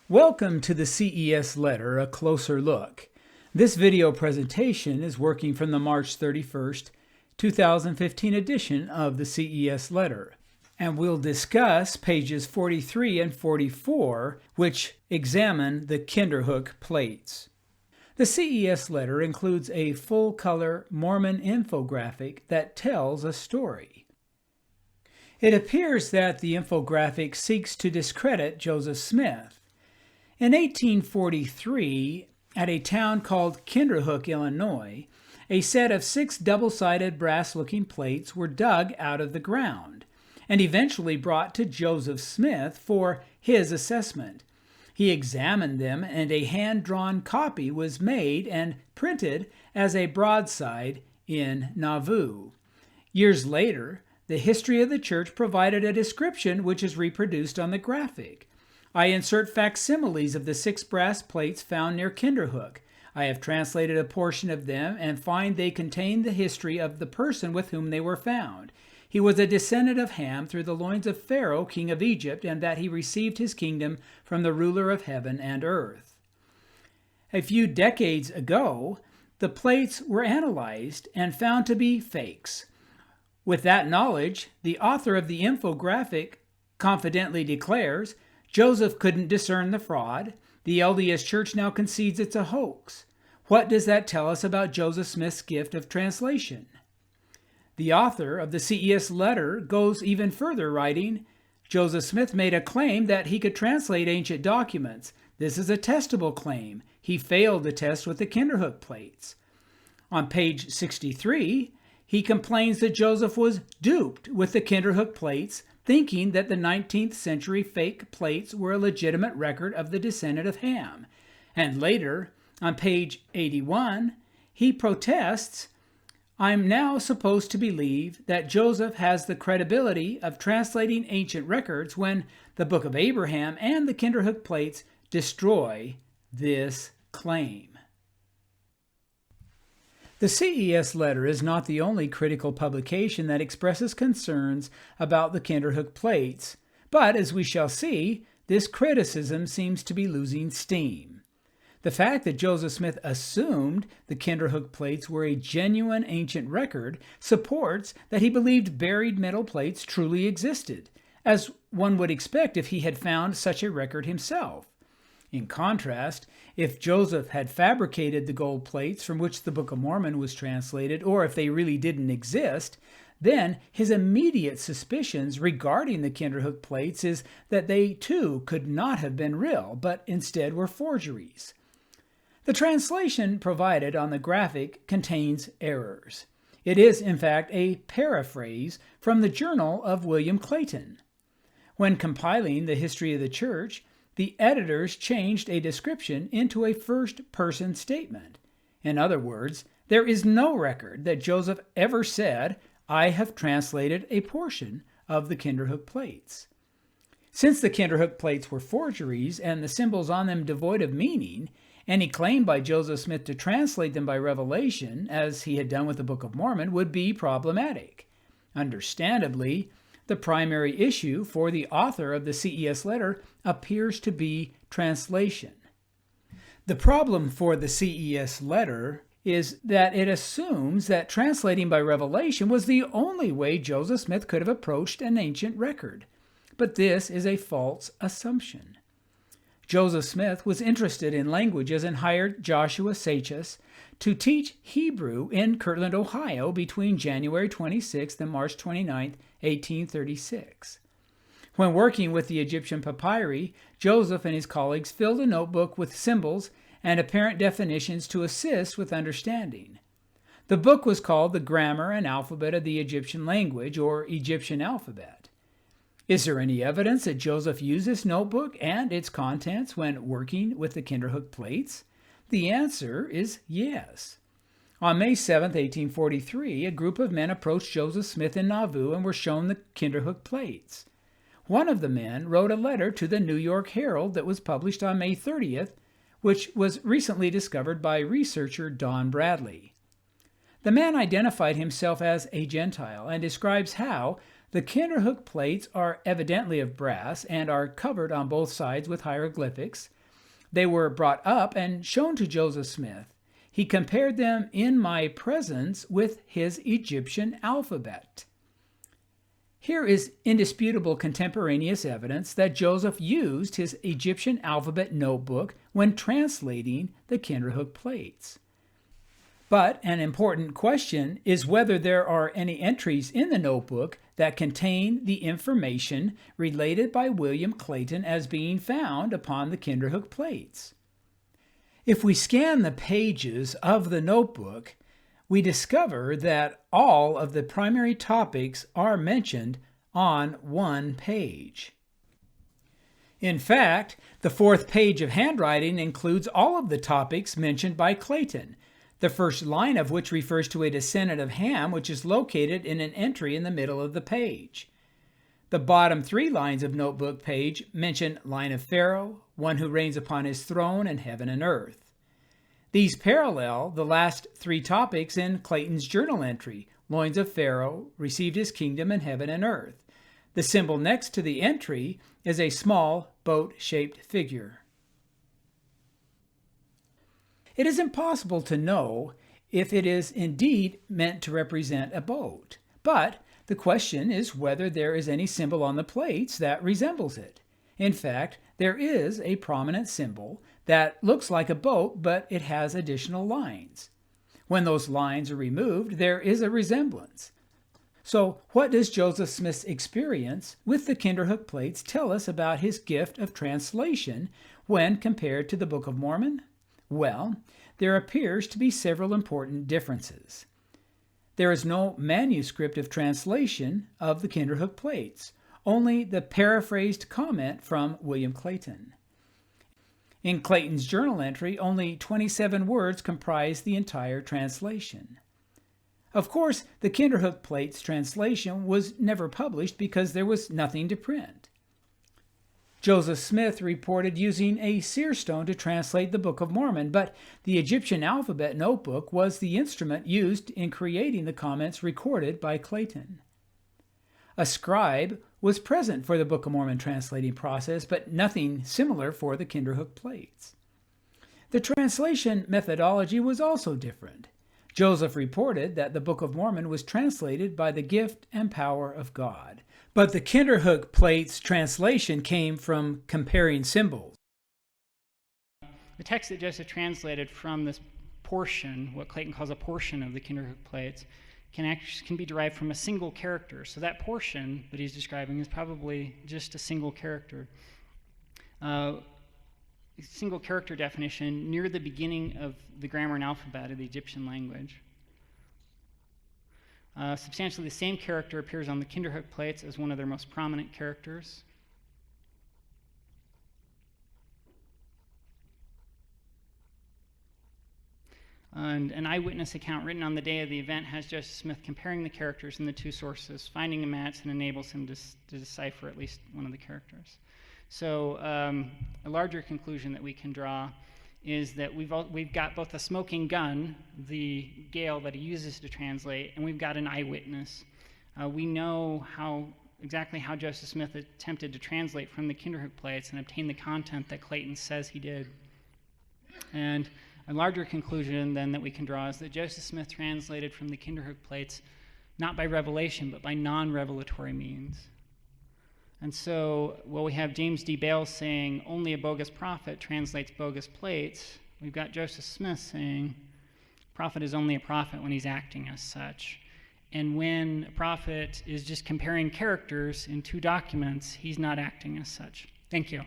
Welcome to the CES Letter, a closer look. This video presentation is working from the March 31st, 2015 edition of the CES Letter, and we'll discuss pages 43 and 44, which examine the Kinderhook plates. The CES Letter includes a full-color Mormon infographic that tells a story. It appears that the infographic seeks to discredit Joseph Smith. In 1843, at a town called Kinderhook, Illinois, a set of 6 double-sided brass-looking plates were dug out of the ground and eventually brought to Joseph Smith for his assessment. He examined them, and a hand-drawn copy was made and printed as a broadside in Nauvoo. Years later, the History of the Church provided a description which is reproduced on the graphic. I insert facsimiles of the 6 brass plates found near Kinderhook. I have translated a portion of them and find they contain the history of the person with whom they were found. He was a descendant of Ham through the loins of Pharaoh, king of Egypt, and that he received his kingdom from the ruler of heaven and earth. A few decades ago, the plates were analyzed and found to be fakes. With that knowledge, the author of the infographic confidently declares, Joseph couldn't discern the fraud. The LDS Church now concedes it's a hoax. What does that tell us about Joseph Smith's gift of translation? The author of the CES Letter goes even further, writing, Joseph Smith made a claim that he could translate ancient documents. This is a testable claim. He failed the test with the Kinderhook plates. On page 63, he complains that Joseph was duped with the Kinderhook plates, thinking that the 19th century fake plates were a legitimate record of the descendant of Ham. And later, on page 81, he protests, I'm now supposed to believe that Joseph has the credibility of translating ancient records when the Book of Abraham and the Kinderhook plates destroy this claim. The CES Letter is not the only critical publication that expresses concerns about the Kinderhook plates, but as we shall see, this criticism seems to be losing steam. The fact that Joseph Smith assumed the Kinderhook plates were a genuine ancient record supports that he believed buried metal plates truly existed, as one would expect if he had found such a record himself. In contrast, if Joseph had fabricated the gold plates from which the Book of Mormon was translated, or if they really didn't exist, then his immediate suspicions regarding the Kinderhook plates is that they too could not have been real, but instead were forgeries. The translation provided on the graphic contains errors. It is, in fact, a paraphrase from the journal of William Clayton. When compiling the History of the Church, the editors changed a description into a first-person statement. In other words, there is no record that Joseph ever said, I have translated a portion of the Kinderhook plates. Since the Kinderhook plates were forgeries and the symbols on them devoid of meaning, any claim by Joseph Smith to translate them by revelation, as he had done with the Book of Mormon, would be problematic. Understandably, the primary issue for the author of the CES Letter appears to be translation. The problem for the CES Letter is that it assumes that translating by revelation was the only way Joseph Smith could have approached an ancient record. But this is a false assumption. Joseph Smith was interested in languages and hired Joshua Sachs to teach Hebrew in Kirtland, Ohio between January 26 and March 29, 1836. When working with the Egyptian papyri, Joseph and his colleagues filled a notebook with symbols and apparent definitions to assist with understanding. The book was called The Grammar and Alphabet of the Egyptian Language, or Egyptian Alphabet. Is there any evidence that Joseph used this notebook and its contents when working with the Kinderhook plates? The answer is yes. On May 7, 1843, a group of men approached Joseph Smith in Nauvoo and were shown the Kinderhook plates. One of the men wrote a letter to the New York Herald that was published on May 30th, which was recently discovered by researcher Don Bradley. The man identified himself as a Gentile and describes how the Kinderhook plates are evidently of brass and are covered on both sides with hieroglyphics, They were brought up and shown to Joseph Smith. He compared them in my presence with his Egyptian alphabet. Here is indisputable contemporaneous evidence that Joseph used his Egyptian alphabet notebook when translating the Kinderhook plates. But an important question is whether there are any entries in the notebook that contain the information related by William Clayton as being found upon the Kinderhook plates. If we scan the pages of the notebook, we discover that all of the primary topics are mentioned on one page. In fact, the fourth page of handwriting includes all of the topics mentioned by Clayton, the first line of which refers to a descendant of Ham, which is located in an entry in the middle of the page. The bottom 3 lines of notebook page mention line of Pharaoh, one who reigns upon his throne in heaven and earth. These parallel the last 3 topics in Clayton's journal entry. Loins of Pharaoh received his kingdom in heaven and earth. The symbol next to the entry is a small boat-shaped figure. It is impossible to know if it is indeed meant to represent a boat, but the question is whether there is any symbol on the plates that resembles it. In fact, there is a prominent symbol that looks like a boat, but it has additional lines. When those lines are removed, there is a resemblance. So, what does Joseph Smith's experience with the Kinderhook plates tell us about his gift of translation when compared to the Book of Mormon? Well, there appears to be several important differences. There is no manuscript of translation of the Kinderhook plates, only the paraphrased comment from William Clayton. In Clayton's journal entry, only 27 words comprise the entire translation. Of course, the Kinderhook plates translation was never published because there was nothing to print. Joseph Smith reported using a seer stone to translate the Book of Mormon, but the Egyptian alphabet notebook was the instrument used in creating the comments recorded by Clayton. A scribe was present for the Book of Mormon translating process, but nothing similar for the Kinderhook plates. The translation methodology was also different. Joseph reported that the Book of Mormon was translated by the gift and power of God, but the Kinderhook plates translation came from comparing symbols. The text that Joseph translated from this portion, what Clayton calls a portion of the Kinderhook plates, can be derived from a single character. So that portion that he's describing is probably just a single character. Single character definition near the beginning of the grammar and alphabet of the Egyptian language. Substantially the same character appears on the Kinderhook plates as one of their most prominent characters. And an eyewitness account written on the day of the event has Joseph Smith comparing the characters in the 2 sources, finding a match, and enables him to decipher at least one of the characters. So a larger conclusion that we can draw is that we've got both a smoking gun, the Gale that he uses to translate, and we've got an eyewitness. We know exactly how Joseph Smith attempted to translate from the Kinderhook plates and obtain the content that Clayton says he did. And a larger conclusion then that we can draw is that Joseph Smith translated from the Kinderhook plates not by revelation, but by non-revelatory means. And so, while we have James D. Bales saying only a bogus prophet translates bogus plates, we've got Joseph Smith saying prophet is only a prophet when he's acting as such. And when a prophet is just comparing characters in 2 documents, he's not acting as such. Thank you.